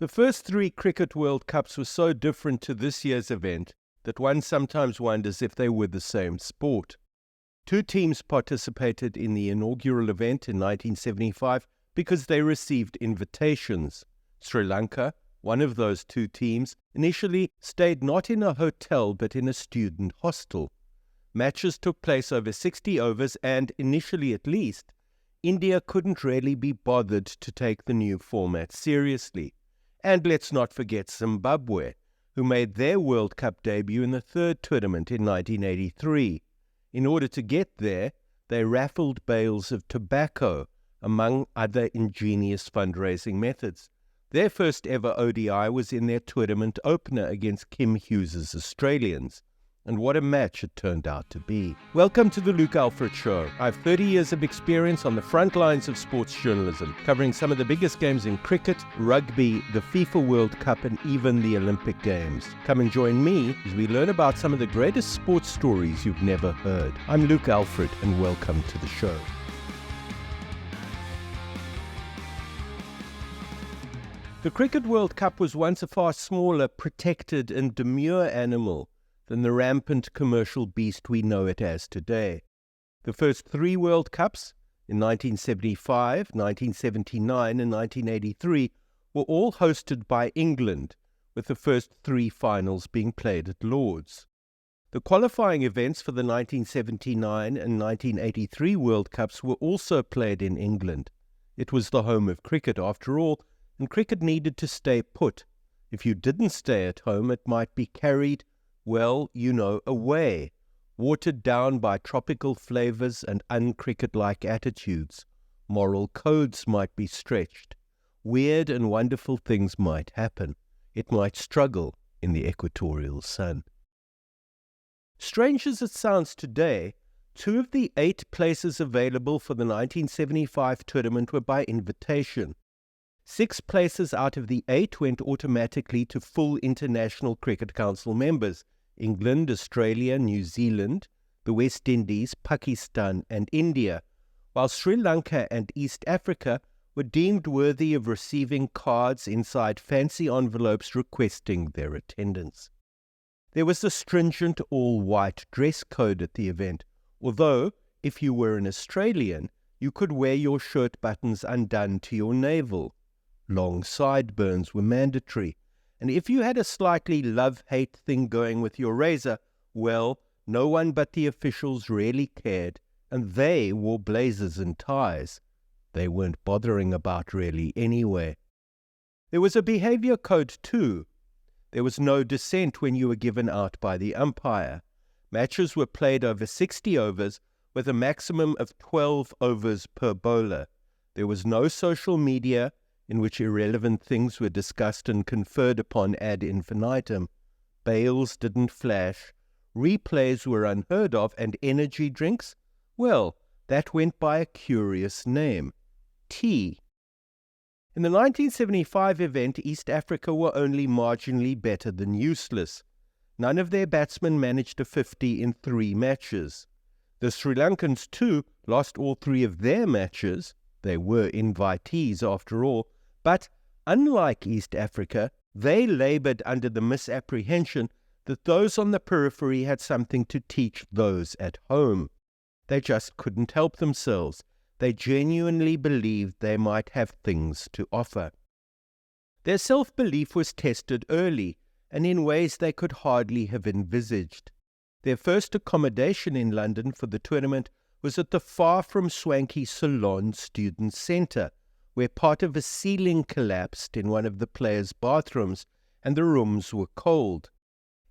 The first three Cricket World Cups were so different to this year's event that one sometimes wonders if they were the same sport. Two teams participated in the inaugural event in 1975 because they received invitations. Sri Lanka, one of those two teams, initially stayed not in a hotel but in a student hostel. Matches took place over 60 overs and, initially at least, India couldn't really be bothered to take the new format seriously. And let's not forget Zimbabwe, who made their World Cup debut in the third tournament in 1983. In order to get there, they raffled bales of tobacco, among other ingenious fundraising methods. Their first ever ODI was in their tournament opener against Kim Hughes's Australians. And what a match it turned out to be. Welcome to the Luke Alfred Show. I have 30 years of experience on the front lines of sports journalism, covering some of the biggest games in cricket, rugby, the FIFA World Cup, and even the Olympic Games. Come and join me as we learn about some of the greatest sports stories you've never heard. I'm Luke Alfred, and welcome to the show. The Cricket World Cup was once a far smaller, protected, and demure animal than the rampant commercial beast we know it as today. The first three World Cups, in 1975, 1979, and 1983, were all hosted by England, with the first three finals being played at Lord's. The qualifying events for the 1979 and 1983 World Cups were also played in England. It was the home of cricket, after all, and cricket needed to stay put. If you didn't stay at home, it might be carried away, watered down by tropical flavors and uncricket-like attitudes. Moral codes might be stretched. Weird and wonderful things might happen. It might struggle in the equatorial sun. Strange as it sounds today, 2 of the 8 places available for the 1975 tournament were by invitation. 6 places out of the 8 went automatically to full International Cricket Council members: England, Australia, New Zealand, the West Indies, Pakistan, and India, while Sri Lanka and East Africa were deemed worthy of receiving cards inside fancy envelopes requesting their attendance. There was a stringent all-white dress code at the event, although, if you were an Australian, you could wear your shirt buttons undone to your navel. Long sideburns were mandatory, and if you had a slightly love-hate thing going with your razor, well, no one but the officials really cared, and they wore blazers and ties. They weren't bothering about really anyway. There was a behavior code too. There was no dissent when you were given out by the umpire. Matches were played over 60 overs with a maximum of 12 overs per bowler. There was no social media in which irrelevant things were discussed and conferred upon ad infinitum. Bales didn't flash, replays were unheard of, and energy drinks, well, that went by a curious name: tea. In the 1975 event, East Africa were only marginally better than useless. None of their batsmen managed a 50 in 3 matches. The Sri Lankans, too, lost all 3 of their matches. They were invitees, after all. But, unlike East Africa, they laboured under the misapprehension that those on the periphery had something to teach those at home. They just couldn't help themselves. They genuinely believed they might have things to offer. Their self-belief was tested early, and in ways they could hardly have envisaged. Their first accommodation in London for the tournament was at the far-from-swanky Ceylon Student Centre, where part of a ceiling collapsed in one of the players' bathrooms and the rooms were cold.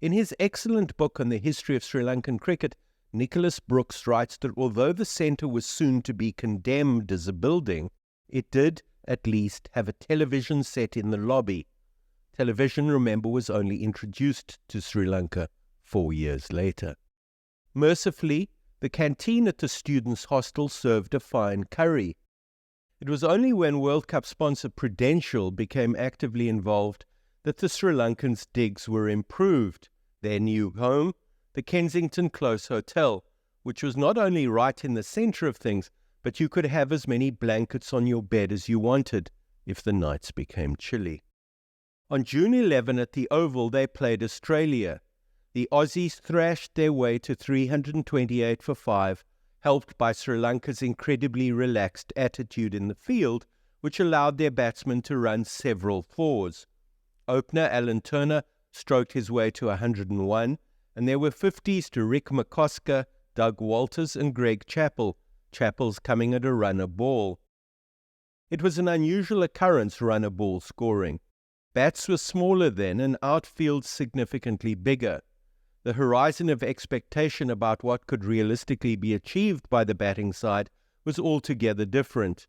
In his excellent book on the history of Sri Lankan cricket, Nicholas Brooks writes that although the centre was soon to be condemned as a building, it did at least have a television set in the lobby. Television, remember, was only introduced to Sri Lanka 4 years later. Mercifully, the canteen at the students' hostel served a fine curry. It was only when World Cup sponsor Prudential became actively involved that the Sri Lankans' digs were improved. Their new home, the Kensington Close Hotel, which was not only right in the centre of things, but you could have as many blankets on your bed as you wanted if the nights became chilly. On June 11 at the Oval, they played Australia. The Aussies thrashed their way to 328 for 5, helped by Sri Lanka's incredibly relaxed attitude in the field, which allowed their batsmen to run several fours. Opener Alan Turner stroked his way to 101, and there were 50s to Rick McCosker, Doug Walters and Greg Chappell, Chappell's coming at a runner ball. It was an unusual occurrence, runner ball scoring. Bats were smaller then and outfields significantly bigger. The horizon of expectation about what could realistically be achieved by the batting side was altogether different.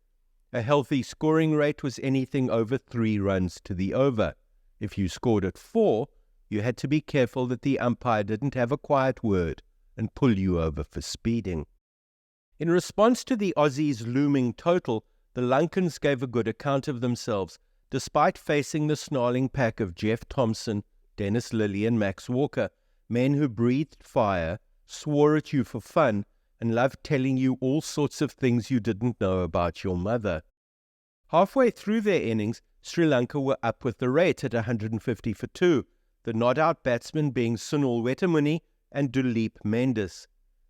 A healthy scoring rate was anything over 3 runs to the over. If you scored at 4, you had to be careful that the umpire didn't have a quiet word and pull you over for speeding. In response to the Aussies' looming total, the Lankans gave a good account of themselves, despite facing the snarling pack of Jeff Thomson, Dennis Lillee and Max Walker, men who breathed fire, swore at you for fun, and loved telling you all sorts of things you didn't know about your mother. Halfway through their innings, Sri Lanka were up with the rate at 150 for 2, the not-out batsmen being Sunil Wetamuni and Duleep Mendes.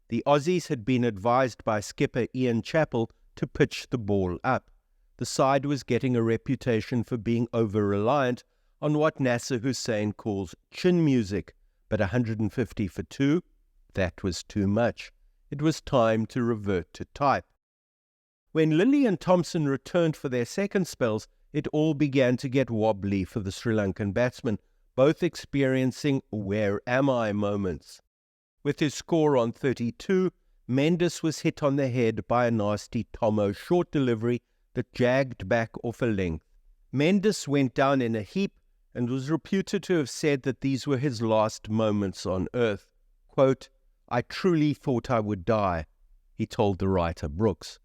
The Aussies had been advised by skipper Ian Chappell to pitch the ball up. The side was getting a reputation for being over-reliant on what Nasser Hussain calls chin music, but 150 for 2, that was too much. It was time to revert to type. When Lillee and Thomson returned for their second spells, it all began to get wobbly for the Sri Lankan batsmen, both experiencing "where am I" moments. With his score on 32, Mendes was hit on the head by a nasty Tomo short delivery that jagged back off a length. Mendes went down in a heap and was reputed to have said that these were his last moments on earth. Quote, "I truly thought I would die," he told the writer Brooks.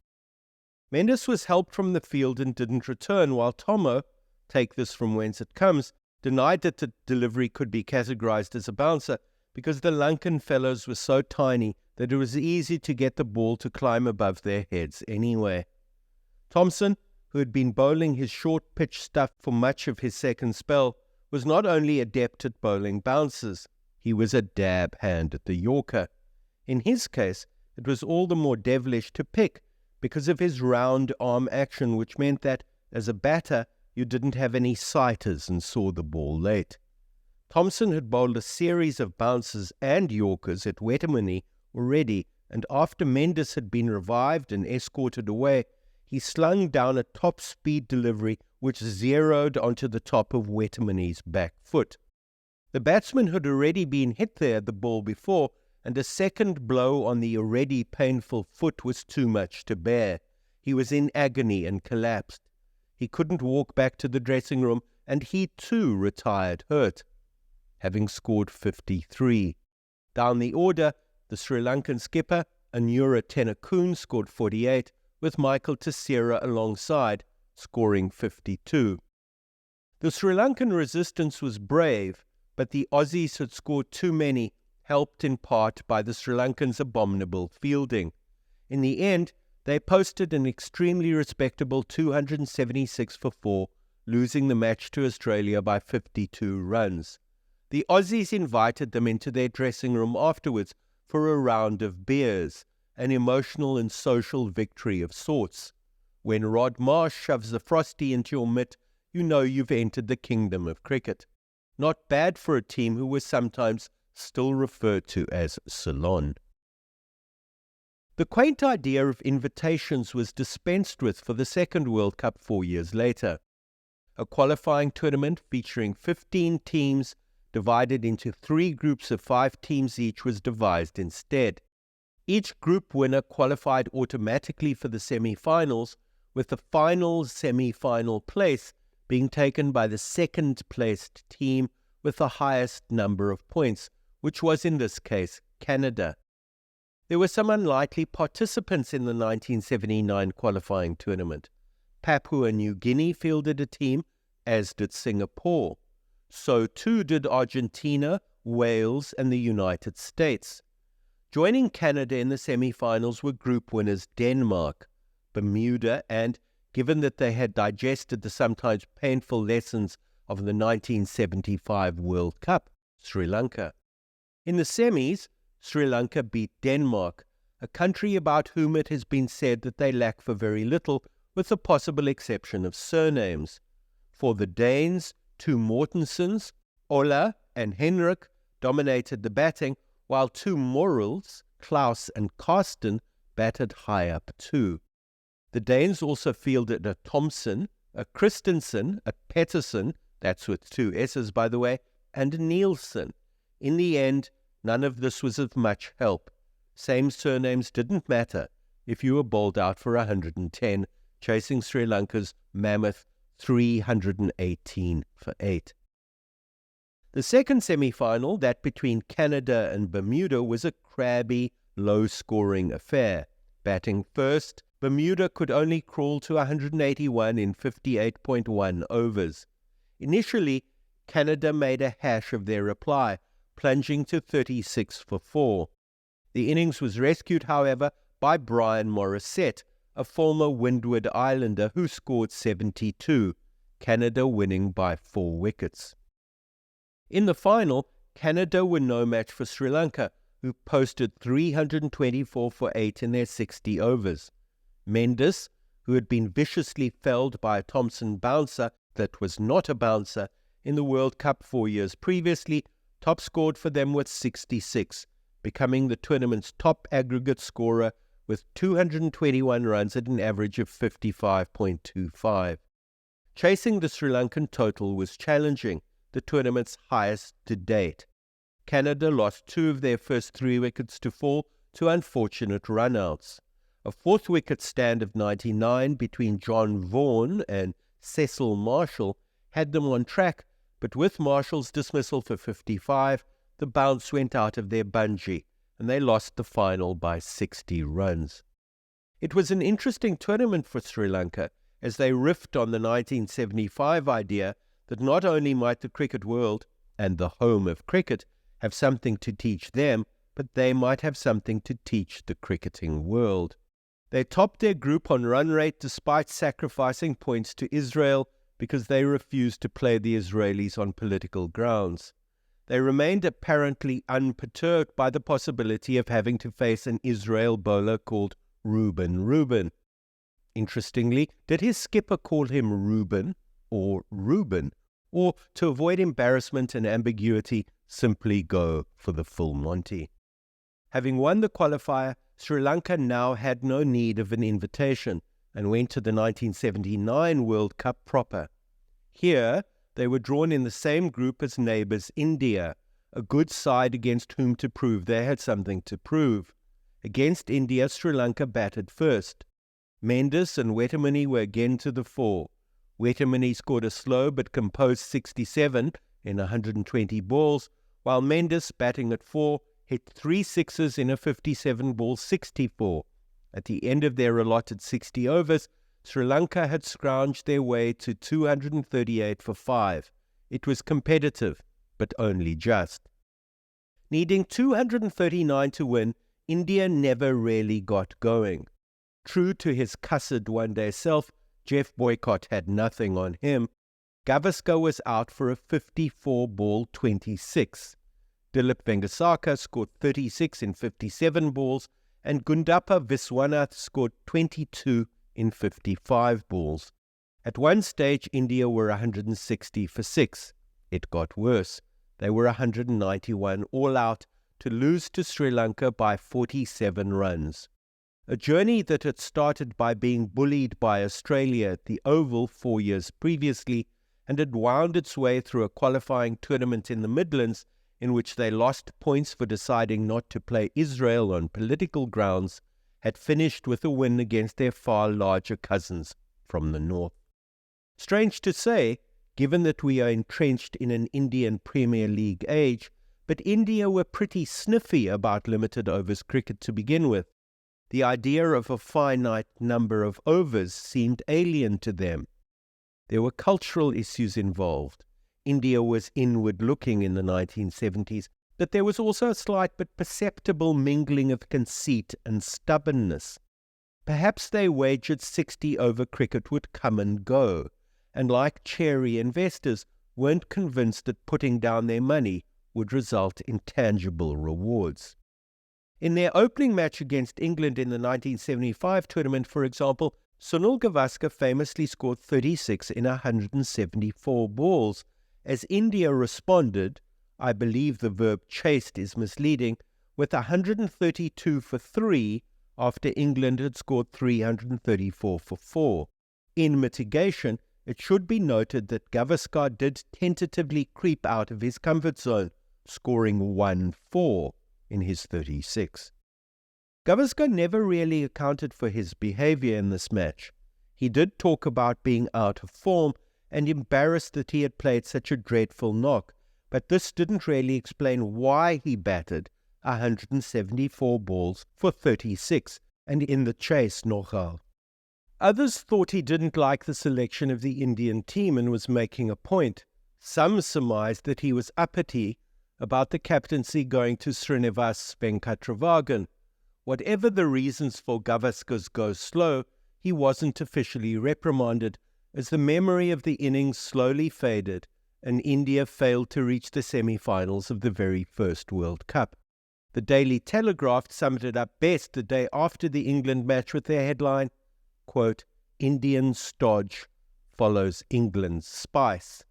Mendes was helped from the field and didn't return, while Tomo, take this from whence it comes, denied that the delivery could be categorized as a bouncer because the Lankan fellows were so tiny that it was easy to get the ball to climb above their heads anyway. Thomson, who had been bowling his short pitch stuff for much of his second spell, was not only adept at bowling bouncers, he was a dab hand at the Yorker. In his case, it was all the more devilish to pick because of his round arm action, which meant that, as a batter, you didn't have any sighters and saw the ball late. Thomson had bowled a series of bouncers and Yorkers at Wetamuni already, and after Mendes had been revived and escorted away, he slung down a top-speed delivery which zeroed onto the top of Wetamuni's back foot. The batsman had already been hit there the ball before, and a second blow on the already painful foot was too much to bear. He was in agony and collapsed. He couldn't walk back to the dressing room, and he too retired hurt, having scored 53. Down the order, the Sri Lankan skipper, Anura Tennakoon, scored 48, with Michael Tissera alongside, scoring 52. The Sri Lankan resistance was brave, but the Aussies had scored too many, helped in part by the Sri Lankans' abominable fielding. In the end, they posted an extremely respectable 276 for 4, losing the match to Australia by 52 runs. The Aussies invited them into their dressing room afterwards for a round of beers, an emotional and social victory of sorts. When Rod Marsh shoves a Frosty into your mitt, you know you've entered the kingdom of cricket. Not bad for a team who was sometimes still referred to as Ceylon. The quaint idea of invitations was dispensed with for the second World Cup 4 years later. A qualifying tournament featuring 15 teams divided into 3 groups of 5 teams each was devised instead. Each group winner qualified automatically for the semi-finals, with the final semi-final place being taken by the second-placed team with the highest number of points, which was in this case Canada. There were some unlikely participants in the 1979 qualifying tournament. Papua New Guinea fielded a team, as did Singapore. So too did Argentina, Wales, and the United States. Joining Canada in the semi-finals were group winners Denmark, Bermuda, and, given that they had digested the sometimes painful lessons of the 1975 World Cup, Sri Lanka. In the semis, Sri Lanka beat Denmark, a country about whom it has been said that they lack for very little, with the possible exception of surnames. For the Danes, two Mortensens, Ola and Henrik, dominated the batting, while two Morals, Klaus and Karsten, batted high up too. The Danes also fielded a Thompson, a Christensen, a Pettersson, that's with two S's by the way, and a Nielsen. In the end, none of this was of much help. Same surnames didn't matter if you were bowled out for 110, chasing Sri Lanka's mammoth 318 for 8. The second semi-final, that between Canada and Bermuda, was a crabby, low-scoring affair. Batting first, Bermuda could only crawl to 181 in 58.1 overs. Initially, Canada made a hash of their reply, plunging to 36 for 4. The innings was rescued, however, by Brian Morissette, a former Windward Islander who scored 72, Canada winning by 4 wickets. In the final, Canada were no match for Sri Lanka, who posted 324 for 8 in their 60 overs. Mendes, who had been viciously felled by a Thompson bouncer that was not a bouncer in the World Cup 4 years previously, top-scored for them with 66, becoming the tournament's top aggregate scorer with 221 runs at an average of 55.25. Chasing the Sri Lankan total was challenging, the tournament's highest to date. Canada lost 2 of their first 3 wickets to fall to unfortunate runouts. A 4th wicket stand of 99 between John Vaughan and Cecil Marshall had them on track, but with Marshall's dismissal for 55, the bounce went out of their bungee, and they lost the final by 60 runs. It was an interesting tournament for Sri Lanka, as they riffed on the 1975 idea that not only might the cricket world, and the home of cricket, have something to teach them, but they might have something to teach the cricketing world. They topped their group on run rate despite sacrificing points to Israel because they refused to play the Israelis on political grounds. They remained apparently unperturbed by the possibility of having to face an Israel bowler called Reuben. Interestingly, did his skipper call him Reuben or Reuben, or to avoid embarrassment and ambiguity, simply go for the full Monty? Having won the qualifier, Sri Lanka now had no need of an invitation and went to the 1979 World Cup proper. Here, they were drawn in the same group as neighbours India, a good side against whom to prove they had something to prove. Against India, Sri Lanka batted first. Mendes and Wetamani were again to the fore. Wetamani scored a slow but composed 67 in 120 balls, while Mendes, batting at 4, hit 3 sixes in a 57-ball 64. At the end of their allotted 60 overs, Sri Lanka had scrounged their way to 238 for 5. It was competitive, but only just. Needing 239 to win, India never really got going. True to his cussed one-day self, Jeff Boycott had nothing on him. Gavaskar was out for a 54-ball 26. Dilip Vengasaka scored 36 in 57 balls, and Gundappa Viswanath scored 22 in 55 balls. At one stage, India were 160 for 6. It got worse. They were 191 all out to lose to Sri Lanka by 47 runs. A journey that had started by being bullied by Australia at the Oval 4 years previously and had wound its way through a qualifying tournament in the Midlands in which they lost points for deciding not to play Israel on political grounds, had finished with a win against their far larger cousins from the north. Strange to say, given that we are entrenched in an Indian Premier League age, but India were pretty sniffy about limited overs cricket to begin with. The idea of a finite number of overs seemed alien to them. There were cultural issues involved. India was inward-looking in the 1970s, but there was also a slight but perceptible mingling of conceit and stubbornness. Perhaps they wagered 60-over cricket would come and go, and like chary investors, weren't convinced that putting down their money would result in tangible rewards. In their opening match against England in the 1975 tournament, for example, Sunil Gavaskar famously scored 36 in 174 balls. As India responded, I believe the verb chased is misleading, with 132 for 3 after England had scored 334 for 4. In mitigation, it should be noted that Gavaskar did tentatively creep out of his comfort zone, scoring 1-4 in his 36. Gavaskar never really accounted for his behavior in this match. He did talk about being out of form and embarrassed that he had played such a dreadful knock, but this didn't really explain why he batted 174 balls for 36 and in the chase nogal. Others thought he didn't like the selection of the Indian team and was making a point. Some surmised that he was uppity about the captaincy going to Srinivas Venkatravagan. Whatever the reasons for Gavaskar's go slow, he wasn't officially reprimanded, as the memory of the innings slowly faded and India failed to reach the semi-finals of the very first World Cup. The Daily Telegraph summed it up best the day after the England match with their headline, quote, "Indian stodge follows England's spice."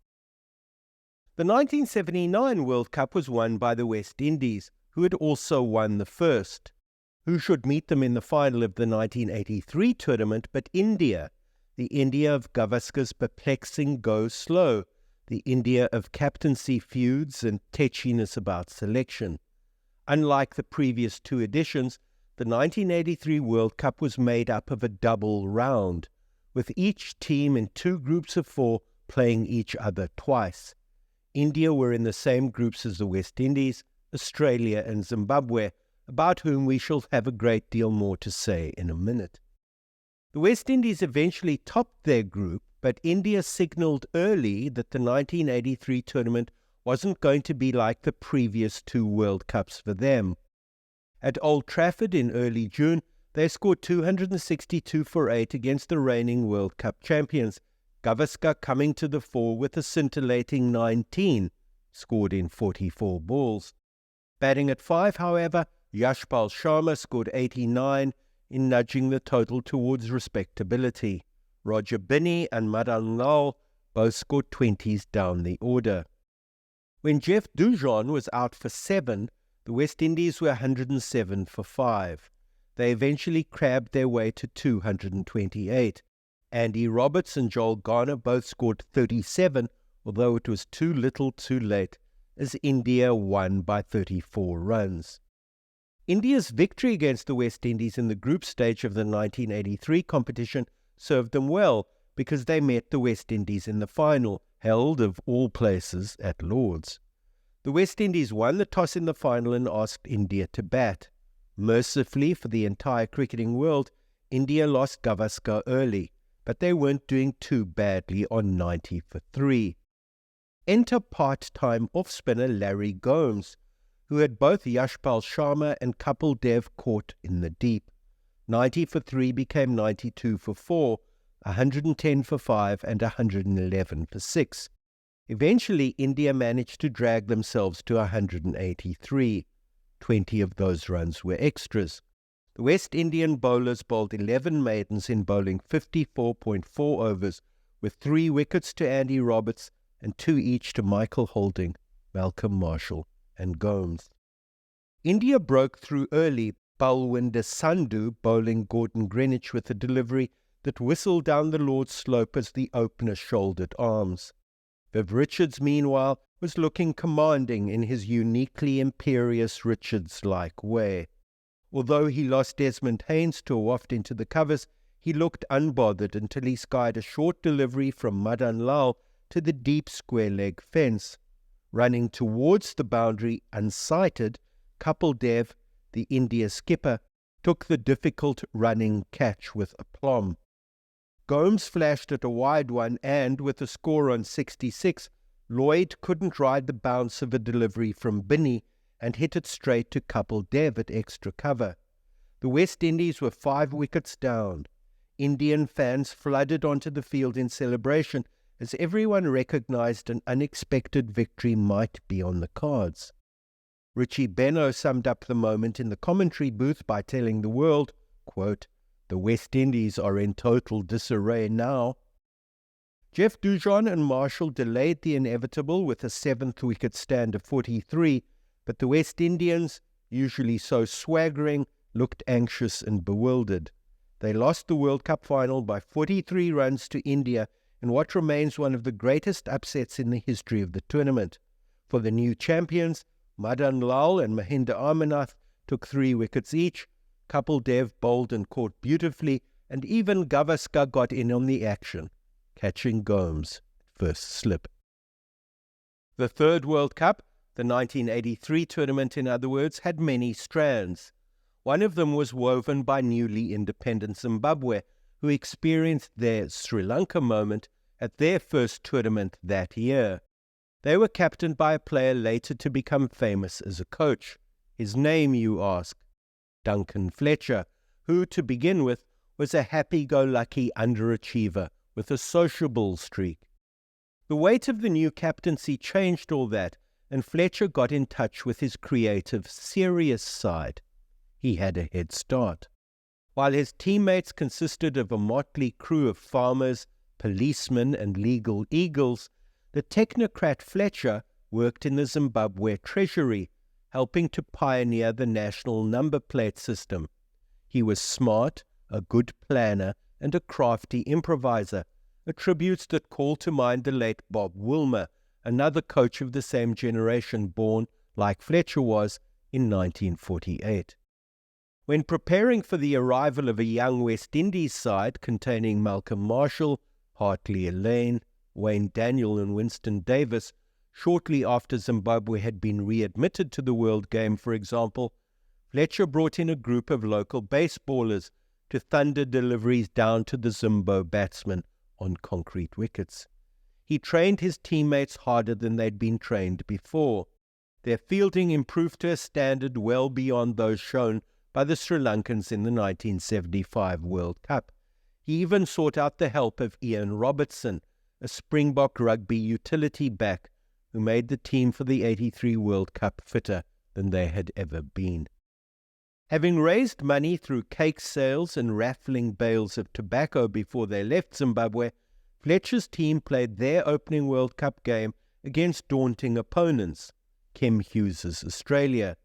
The 1979 World Cup was won by the West Indies, who had also won the first. Who should meet them in the final of the 1983 tournament but India, the India of Gavaskar's perplexing go slow, the India of captaincy feuds and tetchiness about selection. Unlike the previous two editions, the 1983 World Cup was made up of a double round, with each team in 2 groups of 4 playing each other twice. India were in the same groups as the West Indies, Australia and Zimbabwe, about whom we shall have a great deal more to say in a minute. The West Indies eventually topped their group, but India signalled early that the 1983 tournament wasn't going to be like the previous 2 World Cups for them. At Old Trafford in early June, they scored 262 for 8 against the reigning World Cup champions, Gavaskar coming to the fore with a scintillating 19, scored in 44 balls. Batting at 5, however, Yashpal Sharma scored 89 in nudging the total towards respectability. Roger Binney and Madan Lal both scored 20s down the order. When Jeff Dujon was out for 7, the West Indies were 107 for 5. They eventually crabbed their way to 228. Andy Roberts and Joel Garner both scored 37, although it was too little too late, as India won by 34 runs. India's victory against the West Indies in the group stage of the 1983 competition served them well, because they met the West Indies in the final, held, of all places, at Lord's. The West Indies won the toss in the final and asked India to bat. Mercifully for the entire cricketing world, India lost Gavaskar early, but they weren't doing too badly on 90 for 3. Enter part-time off-spinner Larry Gomes, who had both Yashpal Sharma and Kapil Dev caught in the deep. 90 for 3 became 92 for 4, 110 for 5 and 111 for 6. Eventually, India managed to drag themselves to 183. 20 of those runs were extras. The West Indian bowlers bowled 11 maidens in bowling 54.4 overs, with 3 wickets to Andy Roberts and 2 each to Michael Holding, Malcolm Marshall and Gomes. India broke through early, Balwinder Sandhu bowling Gordon Greenwich with a delivery that whistled down the Lord's slope as the opener shouldered arms. Viv Richards, meanwhile, was looking commanding in his uniquely imperious Richards-like way. Although he lost Desmond Haynes to a waft into the covers, he looked unbothered until he skied a short delivery from Madan Lal to the deep square-leg fence. Running towards the boundary unsighted, Kapil Dev, the India skipper, took the difficult running catch with aplomb. Gomes flashed at a wide one and, with a score on 66, Lloyd couldn't ride the bounce of a delivery from Binney and hit it straight to Kapil Dev at extra cover. The West Indies were 5 wickets down. Indian fans flooded onto the field in celebration as everyone recognized an unexpected victory might be on the cards. Richie Benaud summed up the moment in the commentary booth by telling the world, quote, "The West Indies are in total disarray now." Jeff Dujon and Marshall delayed the inevitable with a 7th-wicket stand of 43, but the West Indians, usually so swaggering, looked anxious and bewildered. They lost the World Cup final by 43 runs to India in what remains one of the greatest upsets in the history of the tournament. For the new champions, Madan Lal and Mahinda Amarnath took 3 wickets each. Kapil Dev bowled and caught beautifully, and even Gavaskar got in on the action, catching Gomes first slip. The third World Cup, the 1983 tournament in other words, had many strands. One of them was woven by newly independent Zimbabwe, who experienced their Sri Lanka moment at their first tournament that year. They were captained by a player later to become famous as a coach. His name, you ask? Duncan Fletcher, who, to begin with, was a happy-go-lucky underachiever with a sociable streak. The weight of the new captaincy changed all that, and Fletcher got in touch with his creative, serious side. He had a head start. While his teammates consisted of a motley crew of farmers, policemen, and legal eagles, the technocrat Fletcher worked in the Zimbabwe Treasury, helping to pioneer the national number plate system. He was smart, a good planner, and a crafty improviser, attributes that call to mind the late Bob Woolmer, another coach of the same generation born, like Fletcher was, in 1948. When preparing for the arrival of a young West Indies side containing Malcolm Marshall, Hartley Elaine, Wayne Daniel and Winston Davis, shortly after Zimbabwe had been readmitted to the World Game, for example, Fletcher brought in a group of local baseballers to thunder deliveries down to the Zimbo batsmen on concrete wickets. He trained his teammates harder than they'd been trained before. Their fielding improved to a standard well beyond those shown by the Sri Lankans in the 1975 World Cup. He even sought out the help of Ian Robertson, a Springbok rugby utility back who made the team for the '83 World Cup fitter than they had ever been. Having raised money through cake sales and raffling bales of tobacco before they left Zimbabwe, Fletcher's team played their opening World Cup game against daunting opponents, Kim Hughes's Australia.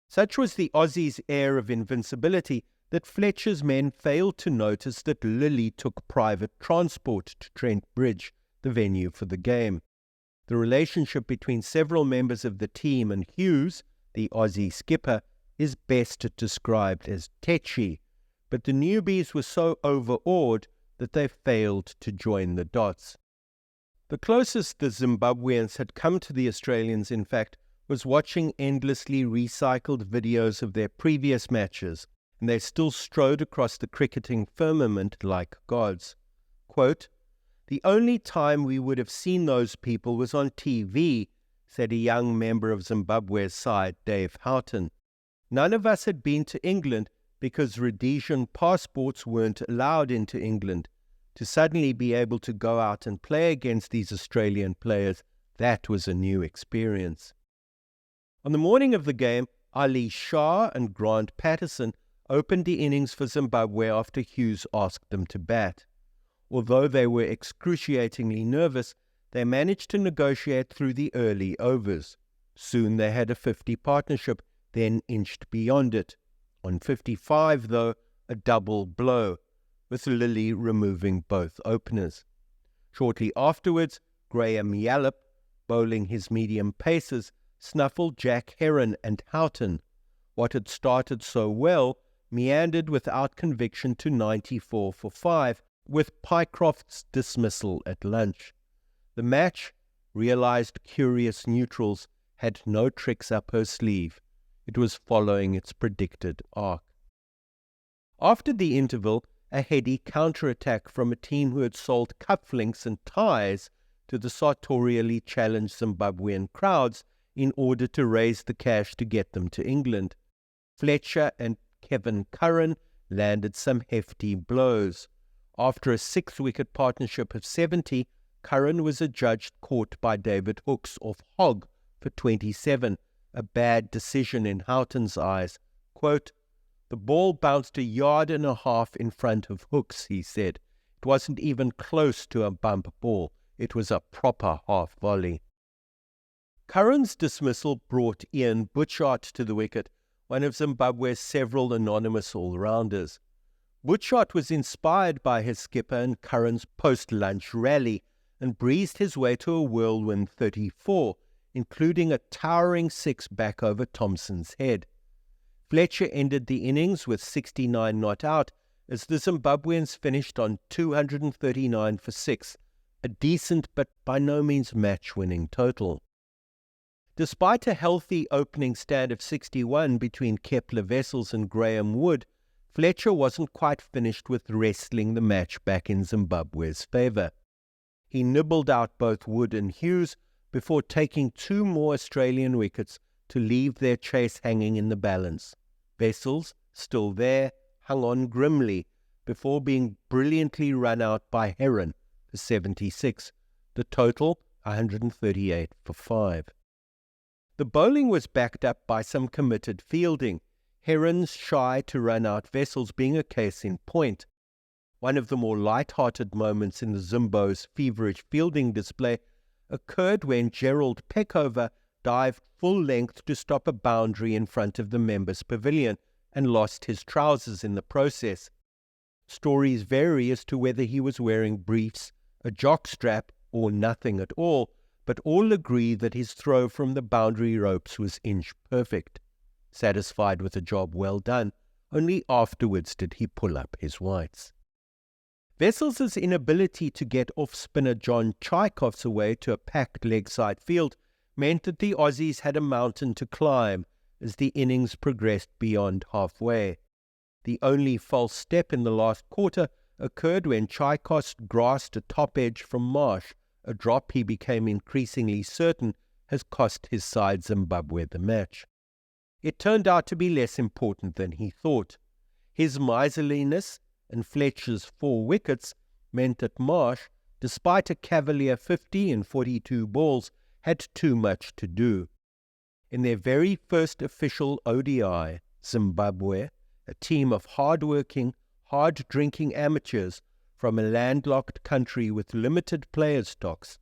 Such was the Aussies' air of invincibility that Fletcher's men failed to notice that Lilly took private transport to Trent Bridge, the venue for the game. The relationship between several members of the team and Hughes, the Aussie skipper, is best described as tetchy, but the newbies were so overawed that they failed to join the dots. The closest the Zimbabweans had come to the Australians, in fact, was watching endlessly recycled videos of their previous matches, and they still strode across the cricketing firmament like gods. Quote, "The only time we would have seen those people was on TV," said a young member of Zimbabwe's side, Dave Houghton. "None of us had been to England because Rhodesian passports weren't allowed into England. To suddenly be able to go out and play against these Australian players, that was a new experience." On the morning of the game, Ali Shah and Grant Patterson opened the innings for Zimbabwe after Hughes asked them to bat. Although they were excruciatingly nervous, they managed to negotiate through the early overs. Soon they had a 50 partnership, then inched beyond it. On 55, though, a double blow, with Lilly removing both openers. Shortly afterwards, Graham Yallop, bowling his medium paces, snuffled Jack Heron and Houghton. What had started so well meandered without conviction to 94 for 5, with Pycroft's dismissal at lunch. The match, realized curious neutrals, had no tricks up her sleeve. It was following its predicted arc. After the interval, a heady counterattack from a team who had sold cufflinks and ties to the sartorially challenged Zimbabwean crowds in order to raise the cash to get them to England. Fletcher and Kevin Curran landed some hefty blows. After a 6-wicket partnership of 70, Curran was adjudged caught by David Hookes off hog for 27, a bad decision in Houghton's eyes. Quote, "The ball bounced 1.5 yards in front of Hookes," he said. "It wasn't even close to a bump ball. It was a proper half volley." Curran's dismissal brought Ian Butchart to the wicket, one of Zimbabwe's several anonymous all-rounders. Butchart was inspired by his skipper and Curran's post-lunch rally and breezed his way to a whirlwind 34, including a towering 6 back over Thompson's head. Fletcher ended the innings with 69 not out as the Zimbabweans finished on 239 for 6, a decent but by no means match-winning total. Despite a healthy opening stand of 61 between Kepler Wessels and Graham Wood, Fletcher wasn't quite finished with wrestling the match back in Zimbabwe's favour. He nibbled out both Wood and Hughes before taking 2 more Australian wickets to leave their chase hanging in the balance. Wessels, still there, hung on grimly before being brilliantly run out by Heron for 76, the total 138 for 5. The bowling was backed up by some committed fielding, Heron's shy to run out Wessels being a case in point. One of the more light-hearted moments in the Zimbo's feverish fielding display occurred when Gerald Peckover dived full length to stop a boundary in front of the members' pavilion and lost his trousers in the process. Stories vary as to whether he was wearing briefs, a jockstrap, or nothing at all, but all agree that his throw from the boundary ropes was inch perfect. Satisfied with a job well done, only afterwards did he pull up his whites. Wessels' inability to get off-spinner John Tchaikovs away to a packed leg-side field meant that the Aussies had a mountain to climb as the innings progressed beyond halfway. The only false step in the last quarter occurred when Tchaikovs grasped a top edge from Marsh, a drop he became increasingly certain has cost his side Zimbabwe the match. It turned out to be less important than he thought. His miserliness and Fletcher's 4 wickets meant that Marsh, despite a cavalier 50 in 42 balls, had too much to do. In their very first official ODI, Zimbabwe, a team of hard-working, hard-drinking amateurs from a landlocked country with limited player stocks,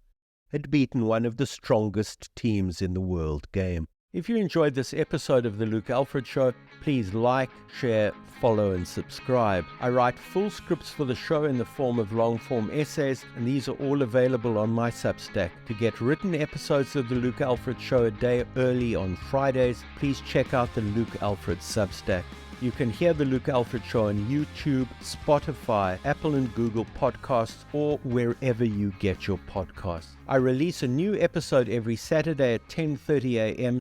had beaten one of the strongest teams in the world game. If you enjoyed this episode of The Luke Alfred Show, please like, share, follow and subscribe. I write full scripts for the show in the form of long-form essays, and these are all available on my Substack. To get written episodes of The Luke Alfred Show a day early on Fridays, please check out the Luke Alfred Substack. You can hear The Luke Alfred Show on YouTube, Spotify, Apple and Google Podcasts, or wherever you get your podcasts. I release a new episode every Saturday at 10:30 a.m.,